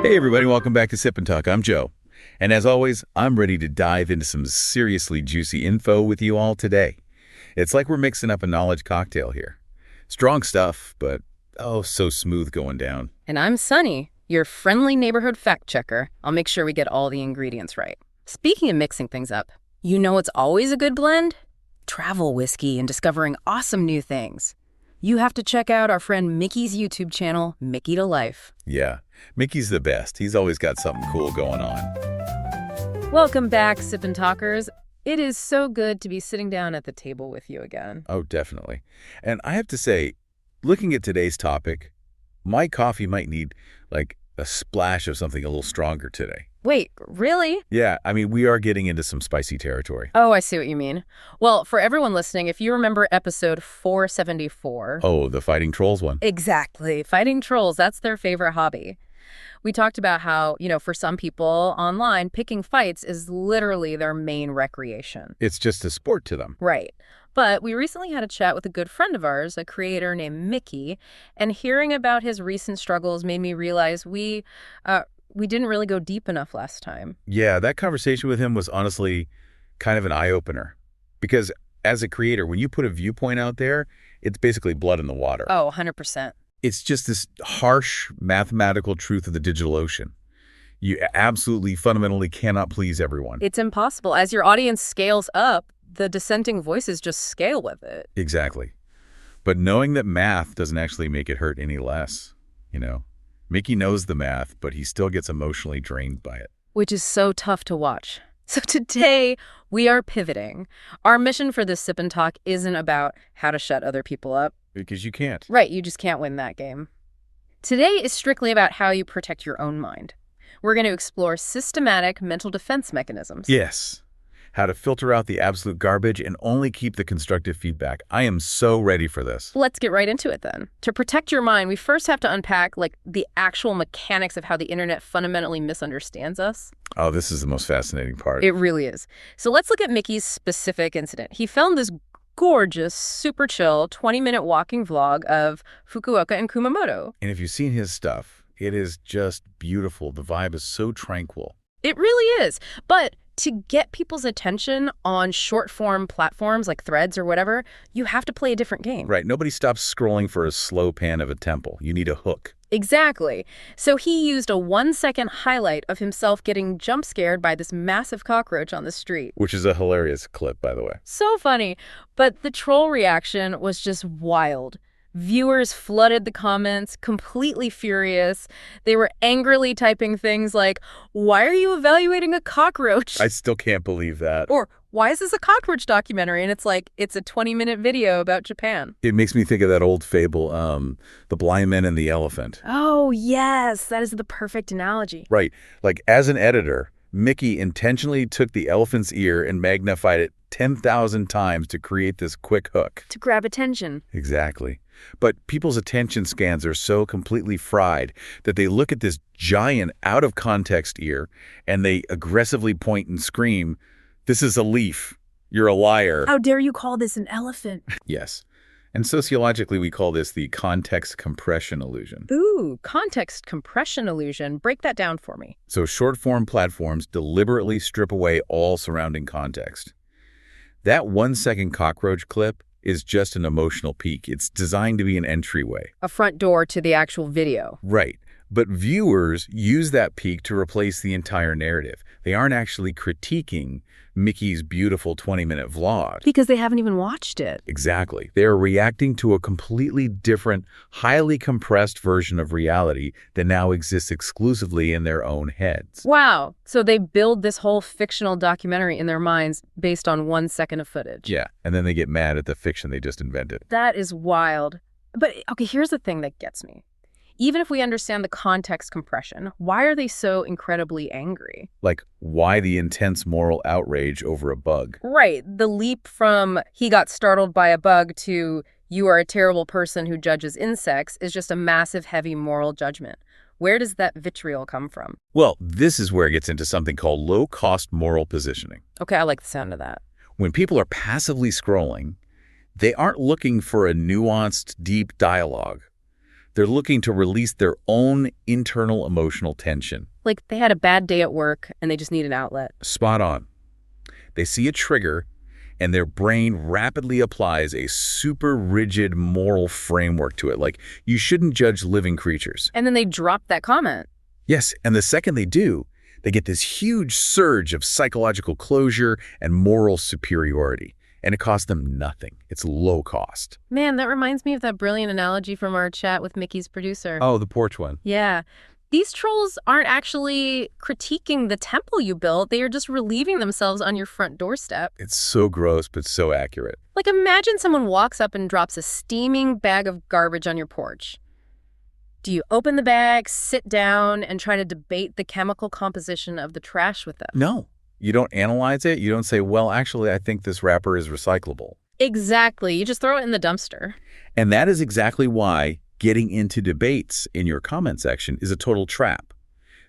Hey everybody, welcome back to Sip&Talk. I'm Joe. And as always, I'm ready to dive into some seriously juicy info with you all today. It's like we're mixing up a knowledge cocktail here. Strong stuff, but oh, so smooth going down. And I'm Sunny, your friendly neighborhood fact checker. I'll make sure we get all the ingredients right. Speaking of mixing things up, you know what's always a good blend? Travel whiskey and discovering awesome new things. You have to check out our friend Mickey's YouTube channel, Mickey to Life. Yeah, Mickey's the best. He's always got something cool going on. Welcome back, Sip&Talkers. It is so good to be sitting down at the table with you again. Oh, definitely. And I have to say, looking at today's topic, my coffee might need, like, a splash of something a little stronger today. Wait, really? Yeah, I mean, we are getting into some spicy territory. Oh, I see what you mean. Well, for everyone listening, if you remember episode 474... Oh, the fighting trolls one. Exactly. Fighting trolls, that's their favorite hobby. We talked about how, for some people online, picking fights is literally their main recreation. It's just a sport to them. Right. But we recently had a chat with a good friend of ours, a creator named Mickey, and hearing about his recent struggles made me realize we didn't really go deep enough last time. Yeah, that conversation with him was honestly kind of an eye-opener. Because as a creator, when you put a viewpoint out there, it's basically blood in the water. Oh, 100%. It's just this harsh mathematical truth of the digital ocean. You absolutely fundamentally cannot please everyone. It's impossible. As your audience scales up, the dissenting voices just scale with it. Exactly. But knowing that math doesn't actually make it hurt any less, Mickey knows the math, but he still gets emotionally drained by it. Which is so tough to watch. So today, we are pivoting. Our mission for this Sip and Talk isn't about how to shut other people up. Because you can't. Right, you just can't win that game. Today is strictly about how you protect your own mind. We're going to explore systematic mental defense mechanisms. Yes. How to filter out the absolute garbage and only keep the constructive feedback. I am so ready for this. Let's get right into it then. To protect your mind, we first have to unpack the actual mechanics of how the internet fundamentally misunderstands us. Oh, this is the most fascinating part. It really is. So let's look at Mickey's specific incident. He filmed this gorgeous, super chill 20-minute walking vlog of Fukuoka and Kumamoto. And if you've seen his stuff, it is just beautiful. The vibe is so tranquil. It really is. But to get people's attention on short-form platforms like Threads or whatever, you have to play a different game. Right. Nobody stops scrolling for a slow pan of a temple. You need a hook. Exactly. So he used a 1-second highlight of himself getting jump scared by this massive cockroach on the street. Which is a hilarious clip, by the way. So funny. But the troll reaction was just wild. Viewers flooded the comments, completely furious. They were angrily typing things like, "Why are you evaluating a cockroach?" I still can't believe that. Or, "Why is this a cockroach documentary?" And it's like, it's a 20-minute video about Japan. It makes me think of that old fable, The Blind Man and the Elephant. Oh, yes. That is the perfect analogy. Right. Like, as an editor, Mickey intentionally took the elephant's ear and magnified it 10,000 times to create this quick hook. To grab attention. Exactly. But people's attention scans are so completely fried that they look at this giant out-of-context ear and they aggressively point and scream, "This is a leaf. You're a liar." How dare you call this an elephant? Yes. And sociologically, we call this the context compression illusion. Ooh, context compression illusion. Break that down for me. So short-form platforms deliberately strip away all surrounding context. That 1-second cockroach clip is just an emotional peak. It's designed to be an entryway. A front door to the actual video. Right. But viewers use that peak to replace the entire narrative. They aren't actually critiquing Mickey's beautiful 20-minute vlog. Because they haven't even watched it. Exactly. They are reacting to a completely different, highly compressed version of reality that now exists exclusively in their own heads. Wow. So they build this whole fictional documentary in their minds based on 1 second of footage. Yeah. And then they get mad at the fiction they just invented. That is wild. But, okay, here's the thing that gets me. Even if we understand the context compression, why are they so incredibly angry? Like, why the intense moral outrage over a bug? Right. The leap from he got startled by a bug to you are a terrible person who judges insects is just a massive, heavy moral judgment. Where does that vitriol come from? Well, this is where it gets into something called low-cost moral positioning. Okay, I like the sound of that. When people are passively scrolling, they aren't looking for a nuanced, deep dialogue. They're looking to release their own internal emotional tension. Like they had a bad day at work and they just need an outlet. Spot on. They see a trigger, and their brain rapidly applies a super rigid moral framework to it, like you shouldn't judge living creatures. And then they drop that comment. Yes, and the second they do, they get this huge surge of psychological closure and moral superiority. And it costs them nothing. It's low cost. Man, that reminds me of that brilliant analogy from our chat with Mickey's producer. Oh, the porch one. Yeah. These trolls aren't actually critiquing the temple you built. They are just relieving themselves on your front doorstep. It's so gross, but so accurate. Like imagine someone walks up and drops a steaming bag of garbage on your porch. Do you open the bag, sit down, and try to debate the chemical composition of the trash with them? No. You don't analyze it. You don't say, well, actually, I think this wrapper is recyclable. Exactly. You just throw it in the dumpster. And that is exactly why getting into debates in your comment section is a total trap.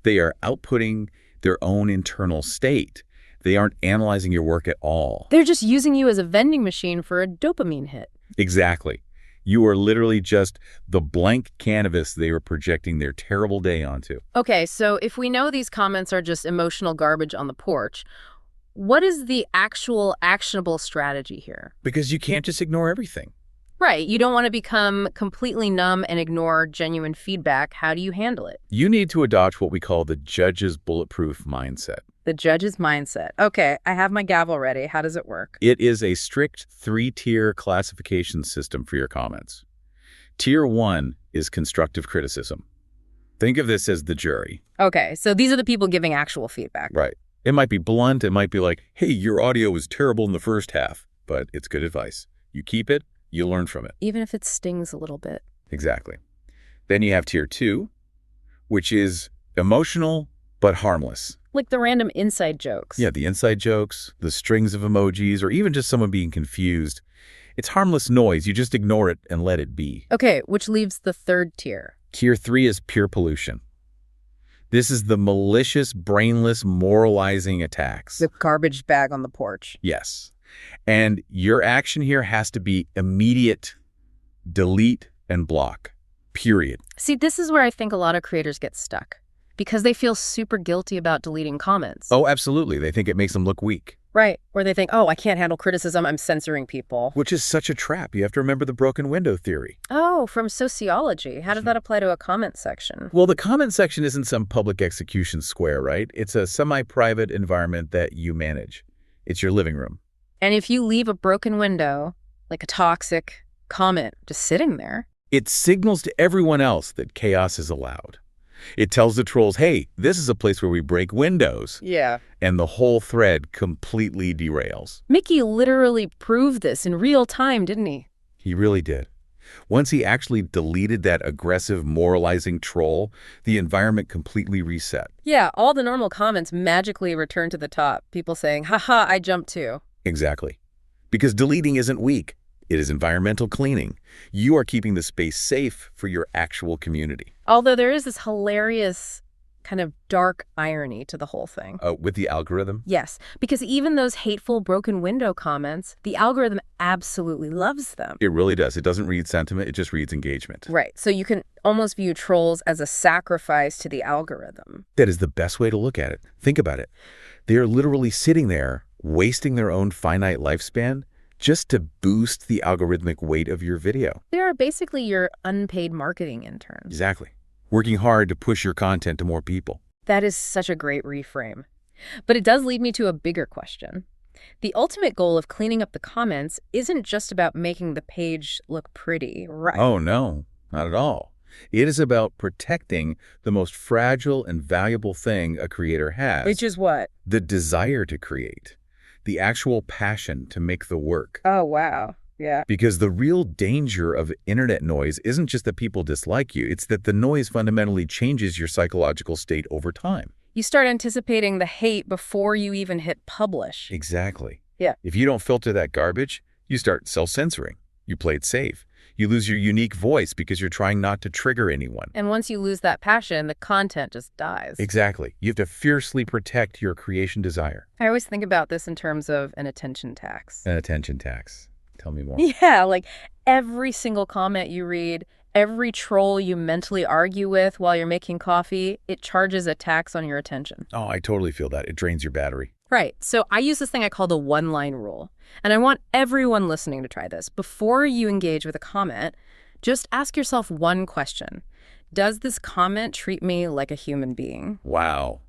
They are outputting their own internal state. They aren't analyzing your work at all. They're just using you as a vending machine for a dopamine hit. Exactly. You are literally just the blank canvas they were projecting their terrible day onto. Okay, so if we know these comments are just emotional garbage on the porch, what is the actual actionable strategy here? Because you can't just ignore everything. Right. You don't want to become completely numb and ignore genuine feedback. How do you handle it? You need to adopt what we call the judge's bulletproof mindset. The judge's mindset. Okay, I have my gavel ready. How does it work? It is a strict 3-tier classification system for your comments. Tier 1 is constructive criticism. Think of this as the jury. Okay, so these are the people giving actual feedback. Right. It might be blunt. It might be like, hey, your audio was terrible in the first half, but it's good advice. You keep it, you learn from it. Even if it stings a little bit. Exactly. Then you have tier 2, which is emotional but harmless. Like the random inside jokes. Yeah, the inside jokes, the strings of emojis, or even just someone being confused. It's harmless noise. You just ignore it and let it be. Okay, which leaves the third tier. Tier 3 is pure pollution. This is the malicious, brainless, moralizing attacks. The garbage bag on the porch. Yes. And your action here has to be immediate, delete, and block. Period. See, this is where I think a lot of creators get stuck. Because they feel super guilty about deleting comments. Oh, absolutely. They think it makes them look weak. Right. Or they think, oh, I can't handle criticism, I'm censoring people. Which is such a trap. You have to remember the broken window theory. Oh, from sociology. How does that apply to a comment section? Well, the comment section isn't some public execution square, right? It's a semi-private environment that you manage. It's your living room. And if you leave a broken window, like a toxic comment, just sitting there, it signals to everyone else that chaos is allowed. It tells the trolls, hey, this is a place where we break windows. Yeah. And the whole thread completely derails. Mickey literally proved this in real time, didn't he? He really did. Once he actually deleted that aggressive, moralizing troll, the environment completely reset. Yeah, all the normal comments magically returned to the top. People saying, haha, I jumped too. Exactly. Because deleting isn't weak. It is environmental cleaning. You are keeping the space safe for your actual community. Although there is this hilarious kind of dark irony to the whole thing. With the algorithm? Yes, because even those hateful broken window comments, the algorithm absolutely loves them. It really does. It doesn't read sentiment. It just reads engagement. Right. So you can almost view trolls as a sacrifice to the algorithm. That is the best way to look at it. Think about it. They are literally sitting there, wasting their own finite lifespan just to boost the algorithmic weight of your video. They are basically your unpaid marketing interns. Exactly. Working hard to push your content to more people. That is such a great reframe. But it does lead me to a bigger question. The ultimate goal of cleaning up the comments isn't just about making the page look pretty, right? Oh, no, not at all. It is about protecting the most fragile and valuable thing a creator has. Which is what? The desire to create. The actual passion to make the work. Oh, wow. Yeah. Because the real danger of internet noise isn't just that people dislike you. It's that the noise fundamentally changes your psychological state over time. You start anticipating the hate before you even hit publish. Exactly. Yeah. If you don't filter that garbage, you start self-censoring. You play it safe. You lose your unique voice because you're trying not to trigger anyone. And once you lose that passion, the content just dies. Exactly. You have to fiercely protect your creation desire. I always think about this in terms of an attention tax. An attention tax. Tell me more. Yeah, like every single comment you read, Every troll you mentally argue with while you're making coffee, it charges a tax on your attention. Oh, I totally feel that. It drains your battery. Right. So I use this thing I call the one-line rule. And I want everyone listening to try this. Before you engage with a comment, just ask yourself one question. Does this comment treat me like a human being? Wow.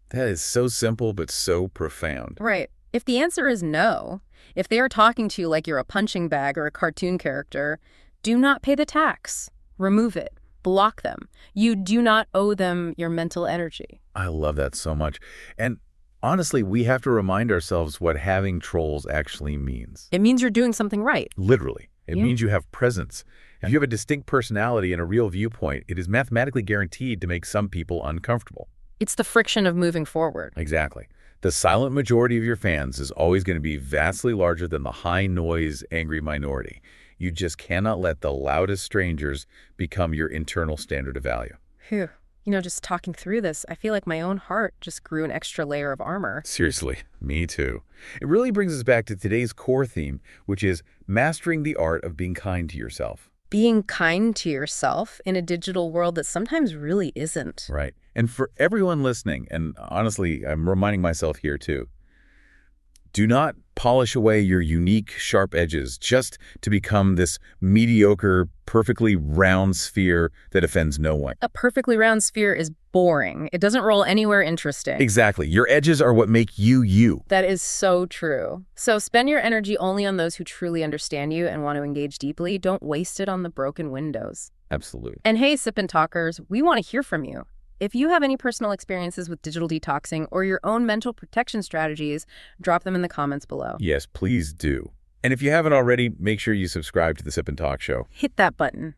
That is so simple but so profound. Right. If the answer is no, if they are talking to you like you're a punching bag or a cartoon character, do not pay the tax. Remove it. Block them. You do not owe them your mental energy. I love that so much. And honestly, we have to remind ourselves what having trolls actually means. It means you're doing something right. Literally. It means you have presence. If you have a distinct personality and a real viewpoint, it is mathematically guaranteed to make some people uncomfortable. It's the friction of moving forward. Exactly. The silent majority of your fans is always going to be vastly larger than the high-noise, angry minority. You just cannot let the loudest strangers become your internal standard of value. Phew. You know, just talking through this, I feel like my own heart just grew an extra layer of armor. Seriously, me too. It really brings us back to today's core theme, which is mastering the art of being kind to yourself. Being kind to yourself in a digital world that sometimes really isn't. Right. And for everyone listening, and honestly, I'm reminding myself here too, do not polish away your unique, sharp edges just to become this mediocre, perfectly round sphere that offends no one. A perfectly round sphere is boring. It doesn't roll anywhere interesting. Exactly. Your edges are what make you, you. That is so true. So spend your energy only on those who truly understand you and want to engage deeply. Don't waste it on the broken windows. Absolutely. And hey, Sip&Talkers, we want to hear from you. If you have any personal experiences with digital detoxing or your own mental protection strategies, drop them in the comments below. Yes, please do. And if you haven't already, make sure you subscribe to the Sip and Talk show. Hit that button.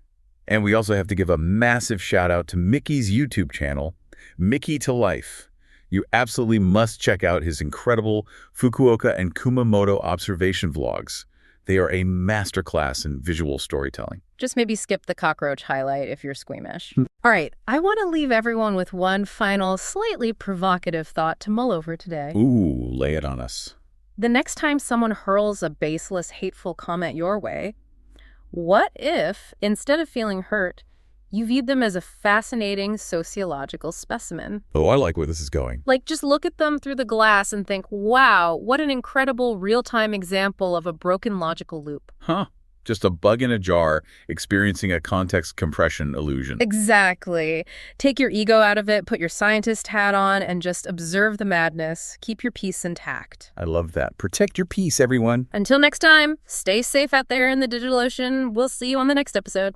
And we also have to give a massive shout out to Mickey's YouTube channel, Mickey to Life. You absolutely must check out his incredible Fukuoka and Kumamoto observation vlogs. They are a masterclass in visual storytelling. Just maybe skip the cockroach highlight if you're squeamish. All right, I want to leave everyone with one final, slightly provocative thought to mull over today. Ooh, lay it on us. The next time someone hurls a baseless, hateful comment your way, what if, instead of feeling hurt, you viewed them as a fascinating sociological specimen? Oh, I like where this is going. Like, just look at them through the glass and think, wow, what an incredible real-time example of a broken logical loop. Huh. Just a bug in a jar experiencing a context compression illusion. Exactly. Take your ego out of it, put your scientist hat on, and just observe the madness. Keep your peace intact. I love that. Protect your peace, everyone. Until next time, stay safe out there in the digital ocean. We'll see you on the next episode.